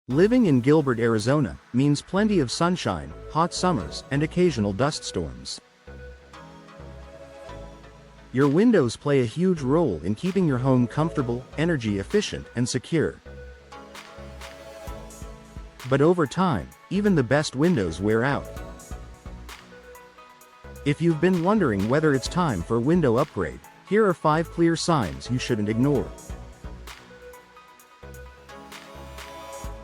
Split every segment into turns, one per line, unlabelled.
Living in Gilbert, Arizona, means plenty of sunshine, hot summers, and occasional dust storms. Your windows play a huge role in keeping your home comfortable, energy efficient, and secure. But over time, even the best windows wear out. If you've been wondering whether it's time for a window upgrade, here are 5 clear signs you shouldn't ignore.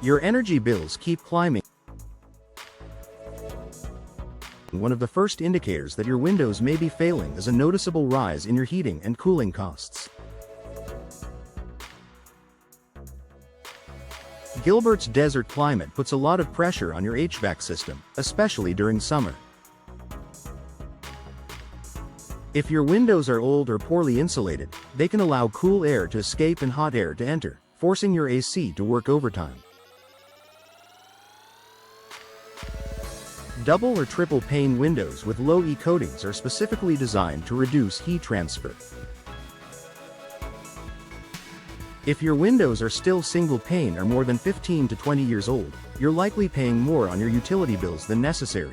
Your energy bills keep climbing. One of the first indicators that your windows may be failing is a noticeable rise in your heating and cooling costs. Gilbert's desert climate puts a lot of pressure on your HVAC system, especially during summer. If your windows are old or poorly insulated, they can allow cool air to escape and hot air to enter, forcing your AC to work overtime. Double or triple pane windows with low E coatings are specifically designed to reduce heat transfer. If your windows are still single pane or more than 15 to 20 years old, you're likely paying more on your utility bills than necessary.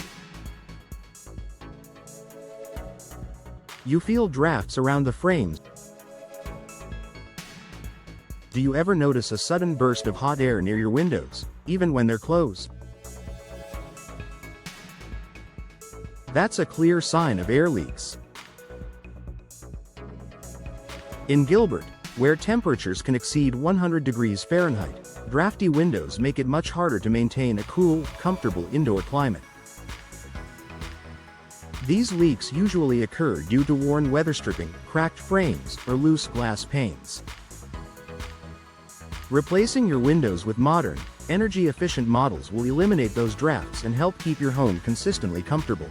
You feel drafts around the frames. Do you ever notice a sudden burst of hot air near your windows, even when they're closed? That's a clear sign of air leaks. In Gilbert, where temperatures can exceed 100 degrees Fahrenheit, drafty windows make it much harder to maintain a cool, comfortable indoor climate. These leaks usually occur due to worn weather stripping, cracked frames, or loose glass panes. Replacing your windows with modern, energy-efficient models will eliminate those drafts and help keep your home consistently comfortable.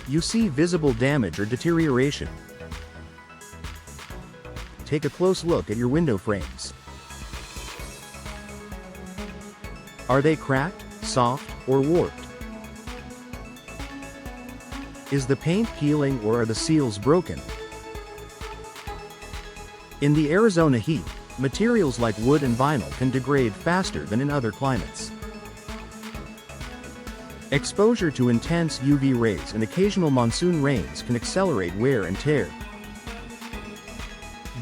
You see visible damage or deterioration. Take a close look at your window frames. Are they cracked, soft, or warped? Is the paint peeling or are the seals broken? In the Arizona heat, materials like wood and vinyl can degrade faster than in other climates. Exposure to intense UV rays and occasional monsoon rains can accelerate wear and tear.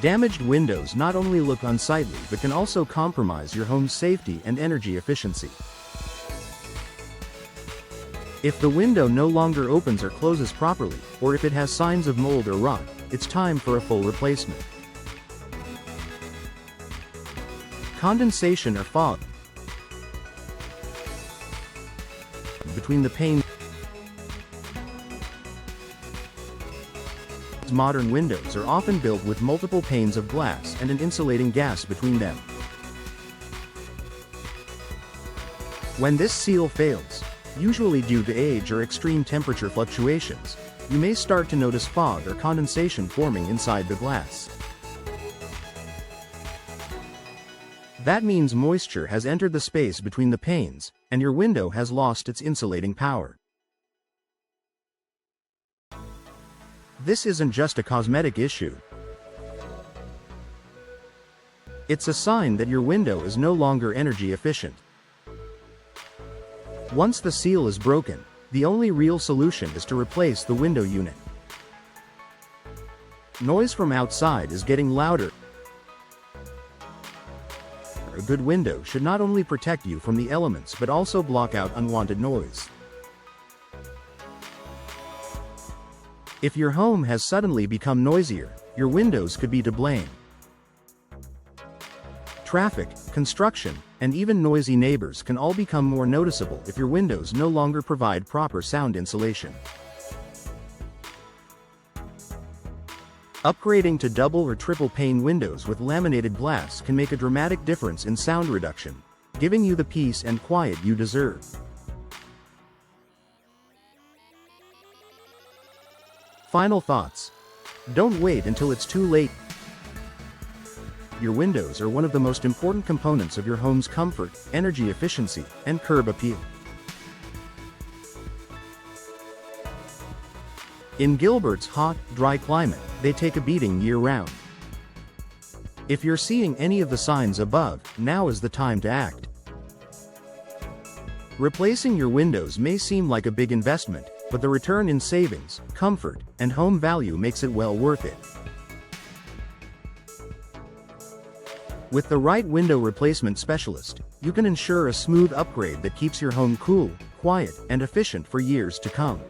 Damaged windows not only look unsightly but can also compromise your home's safety and energy efficiency. If the window no longer opens or closes properly, or if it has signs of mold or rot, it's time for a full replacement. Condensation or fog between the panes. Modern windows are often built with multiple panes of glass and an insulating gas between them. When this seal fails, usually due to age or extreme temperature fluctuations, you may start to notice fog or condensation forming inside the glass. That means moisture has entered the space between the panes, and your window has lost its insulating power. This isn't just a cosmetic issue. It's a sign that your window is no longer energy efficient. Once the seal is broken, the only real solution is to replace the window unit. Noise from outside is getting louder. A good window should not only protect you from the elements but also block out unwanted noise. If your home has suddenly become noisier, your windows could be to blame. Traffic, construction, and even noisy neighbors can all become more noticeable if your windows no longer provide proper sound insulation. Upgrading to double or triple pane windows with laminated glass can make a dramatic difference in sound reduction, giving you the peace and quiet you deserve. Final thoughts. Don't wait until it's too late. Your windows are one of the most important components of your home's comfort, energy efficiency, and curb appeal. In Gilbert's hot, dry climate, they take a beating year-round. If you're seeing any of the signs above, now is the time to act. Replacing your windows may seem like a big investment, but the return in savings, comfort, and home value makes it well worth it. With the right window replacement specialist, you can ensure a smooth upgrade that keeps your home cool, quiet, and efficient for years to come.